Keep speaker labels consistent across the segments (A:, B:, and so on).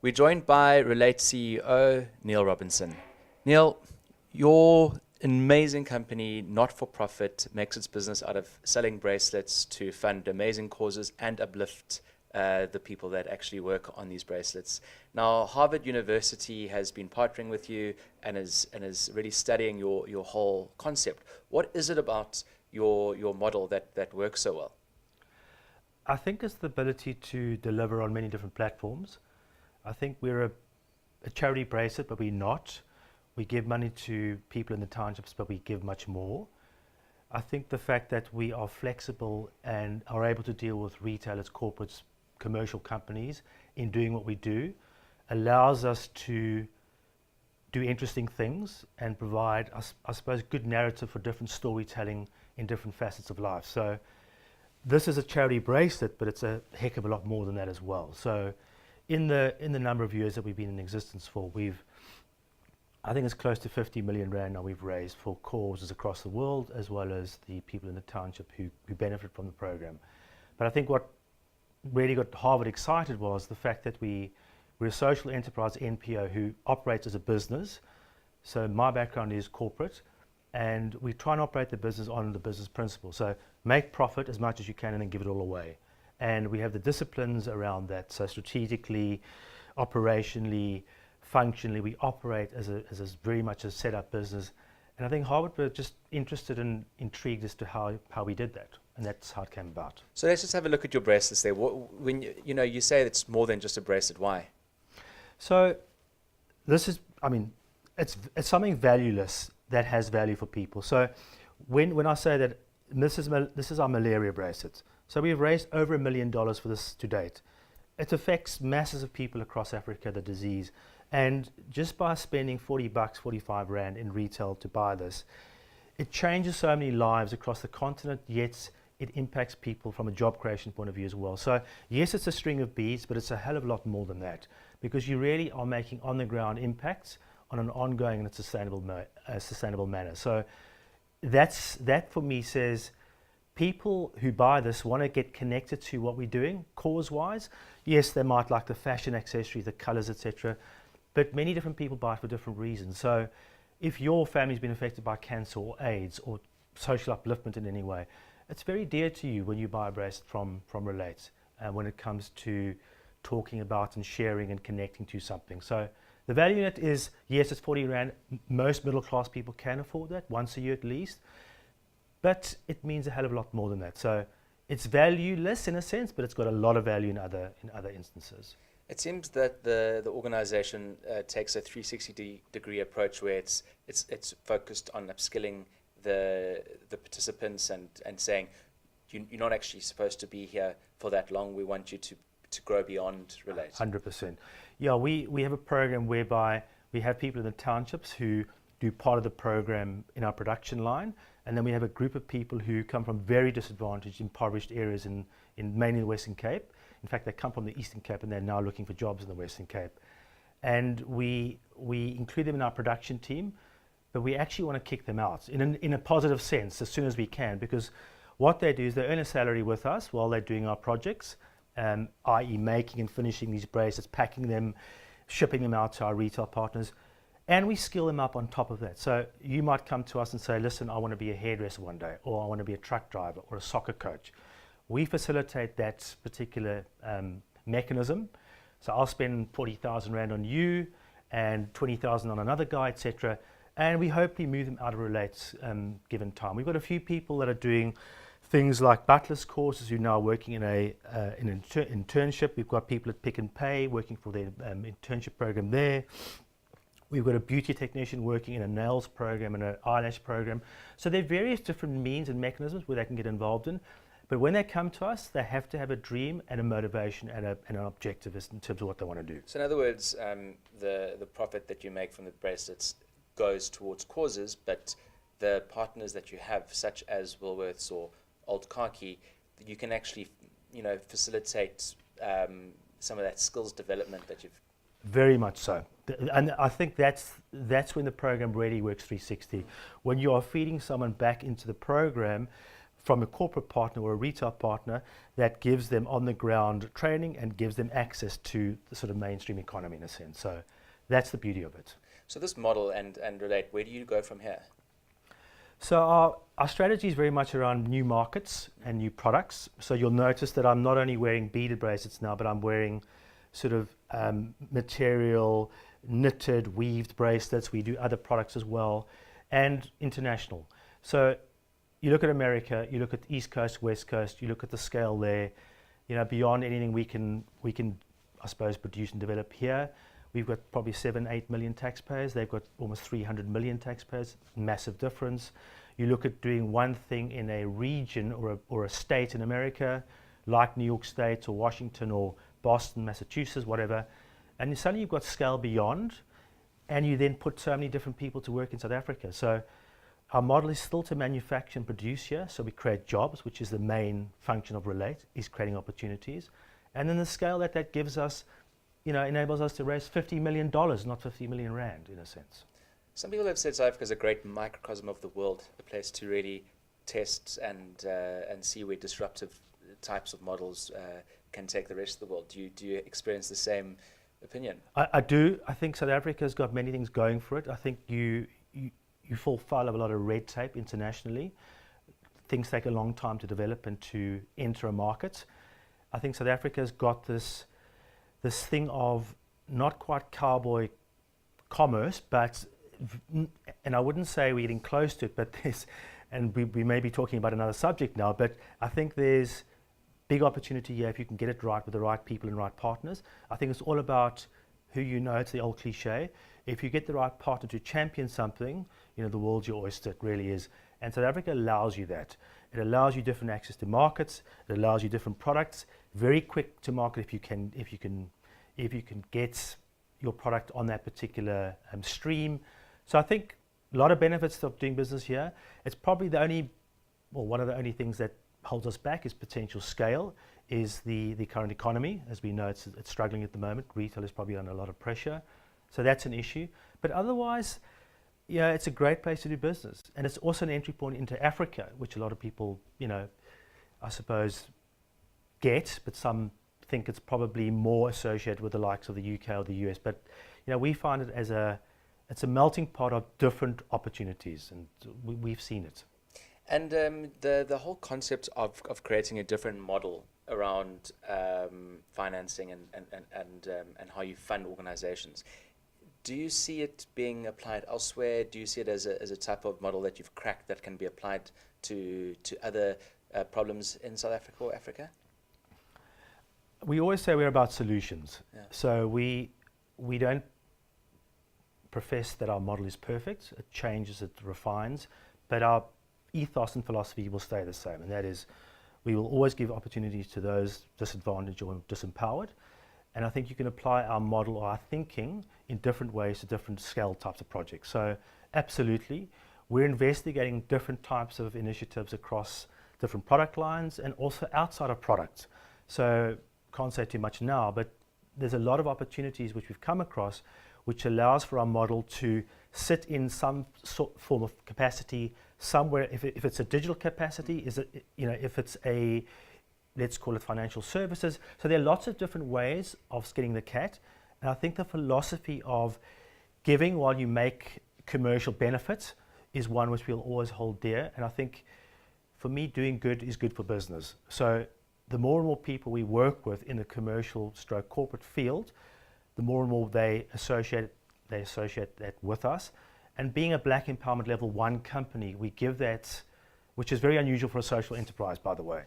A: We're joined by Relate CEO Neil Robinson. Neil, your amazing company, not-for-profit, makes its business out of selling bracelets to fund amazing causes and uplift the people that actually work on these bracelets. Now, Harvard University has been partnering with you and is really studying your whole concept. What is it about your model that works so well?
B: I think it's the ability to deliver on many different platforms. I think we're a charity bracelet, but we're not. We give money to people in the townships, but we give much more. I think the fact that we are flexible and are able to deal with retailers, corporates, commercial companies in doing what we do allows us to do interesting things and provide, I suppose, good narrative for different storytelling in different facets of life. So this is a charity bracelet, but it's a heck of a lot more than that as well. So in the number of years that we've been in existence for, I think it's close to 50 million rand now we've raised for causes across the world, as well as the people in the township who benefit from the program. But I think what really got Harvard excited was the fact that we're a social enterprise NPO who operates as a business. So my background is corporate, and we try and operate the business on the business principle. So make profit as much as you can and then give it all away. And we have the disciplines around that. So strategically, operationally, functionally, we operate as a very much a set-up business. And I think Harvard were just interested and intrigued as to how we did that. And that's how it came about.
A: So let's just have a look at your bracelets there. When you say it's more than just a bracelet, why?
B: So this is, it's something valueless that has value for people. So when I say that this is our malaria bracelet. So we've raised over $1 million for this to date. It affects masses of people across Africa, the disease. And just by spending 40 bucks, 45 rand in retail to buy this, it changes so many lives across the continent, yet it impacts people from a job creation point of view as well. So yes, it's a string of beads, but it's a hell of a lot more than that, because you really are making on the ground impacts on an ongoing and sustainable manner. So that for me says people who buy this want to get connected to what we're doing cause-wise. Yes, they might like the fashion accessories, the colors, etc., but many different people buy it for different reasons. So if your family's been affected by cancer or AIDS or social upliftment in any way, it's very dear to you when you buy a bracelet from Relate, when it comes to talking about and sharing and connecting to something. So the value in it is, yes, it's 40 rand. Most middle class people can afford that once a year at least, but it means a hell of a lot more than that. So it's valueless in a sense, but it's got a lot of value in other instances.
A: It seems that the organization takes a 360-degree approach where it's focused on upskilling the participants and saying you're not actually supposed to be here for that long. We want you to grow beyond Relate.
B: 100%. Yeah, we have a program whereby we have people in the townships who do part of the program in our production line, and then we have a group of people who come from very disadvantaged, impoverished areas in mainly the Western Cape. In fact, they come from the Eastern Cape and they're now looking for jobs in the Western Cape. And we include them in our production team, but we actually want to kick them out in a positive sense as soon as we can, because what they do is they earn a salary with us while they're doing our projects, i.e. making and finishing these bracelets, packing them, shipping them out to our retail partners, and we skill them up on top of that. So you might come to us and say, listen, I want to be a hairdresser one day, or I want to be a truck driver or a soccer coach. We facilitate that particular mechanism. So I'll spend 40,000 rand on you and 20,000 on another guy, etc. And we hopefully move them out of Relate given time. We've got a few people that are doing things like butlers courses who are now working in an internship. We've got people at Pick and Pay working for their internship program there. We've got a beauty technician working in a nails program and an eyelash program. So there are various different means and mechanisms where they can get involved in. But when they come to us, they have to have a dream and a motivation and an objective in terms of what they want to do.
A: So in other words, the profit that you make from the bracelets goes towards causes, but the partners that you have, such as Woolworths or Old Khaki, you can actually, facilitate some of that skills development that you've.
B: Very much so. And I think that's when the program really works 360. When you are feeding someone back into the program from a corporate partner or a retail partner that gives them on the ground training and gives them access to the sort of mainstream economy in a sense. So that's the beauty of it.
A: So this model and Relate, where do you go from here?
B: So our strategy is very much around new markets and new products. So you'll notice that I'm not only wearing beaded bracelets now, but I'm wearing sort of material, knitted, weaved bracelets. We do other products as well, and international. So you look at America, you look at East Coast, West Coast, you look at the scale there, beyond anything we can, I suppose, produce and develop here. We've got probably 7-8 million taxpayers. They've got almost 300 million taxpayers. Massive difference. You look at doing one thing in a region or a state in America, like New York State or Washington or Boston, Massachusetts, whatever, and suddenly you've got scale beyond, and you then put so many different people to work in South Africa. So our model is still to manufacture and produce here. So we create jobs, which is the main function of Relate, is creating opportunities. And then the scale that gives us, enables us to raise $50 million, not 50 million rand, in a sense.
A: Some people have said South Africa is a great microcosm of the world, a place to really test and see where disruptive types of models can take the rest of the world. Do you experience the same opinion?
B: I do. I think South Africa's got many things going for it. I think you fall foul of a lot of red tape internationally. Things take a long time to develop and to enter a market. I think South Africa's got this thing of not quite cowboy commerce, but, and I wouldn't say we're getting close to it, but we may be talking about another subject now, but I think there's big opportunity here if you can get it right with the right people and right partners. I think it's all about who you know. It's the old cliche. If you get the right partner to champion something, the world's your oyster. It really is. And South Africa allows you that. It allows you different access to markets. It allows you different products. Very quick to market if you can get your product on that particular stream. So I think a lot of benefits of doing business here. It's probably one of the only things that holds us back is potential scale, is the current economy. As we know, it's struggling at the moment. Retail is probably under a lot of pressure. So that's an issue. But otherwise, it's a great place to do business. And it's also an entry point into Africa, which a lot of people, I suppose, get, but some think it's probably more associated with the likes of the UK or the US. But, we find it as it's a melting pot of different opportunities, and we've seen it.
A: And the whole concept of creating a different model around financing and how you fund organizations, do you see it being applied elsewhere? Do you see it as a type of model that you've cracked that can be applied to other problems in South Africa or Africa?
B: We always say we're about solutions.
A: Yeah.
B: So we don't profess that our model is perfect. It changes, it refines, but our ethos and philosophy will stay the same, and that is we will always give opportunities to those disadvantaged or disempowered. And I think you can apply our model or our thinking in different ways to different scale types of projects. So absolutely, we're investigating different types of initiatives across different product lines and also outside of products. So can't say too much now, but there's a lot of opportunities which we've come across which allows for our model to sit in some form of capacity somewhere. If it's a digital capacity, if it's a, let's call it financial services. So there are lots of different ways of skinning the cat. And I think the philosophy of giving while you make commercial benefits is one which we'll always hold dear. And I think for me, doing good is good for business. So the more and more people we work with in the commercial stroke corporate field, the more and more they associate that with us. And being a Black Empowerment Level 1 company, we give that, which is very unusual for a social enterprise, by the way,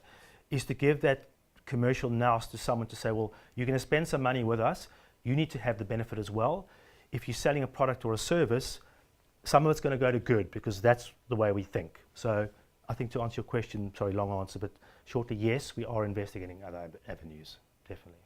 B: is to give that commercial nous to someone to say, well, you're going to spend some money with us, you need to have the benefit as well. If you're selling a product or a service, some of it's going to go to good because that's the way we think. So I think to answer your question, sorry, long answer, but shortly, yes, we are investigating other avenues, definitely.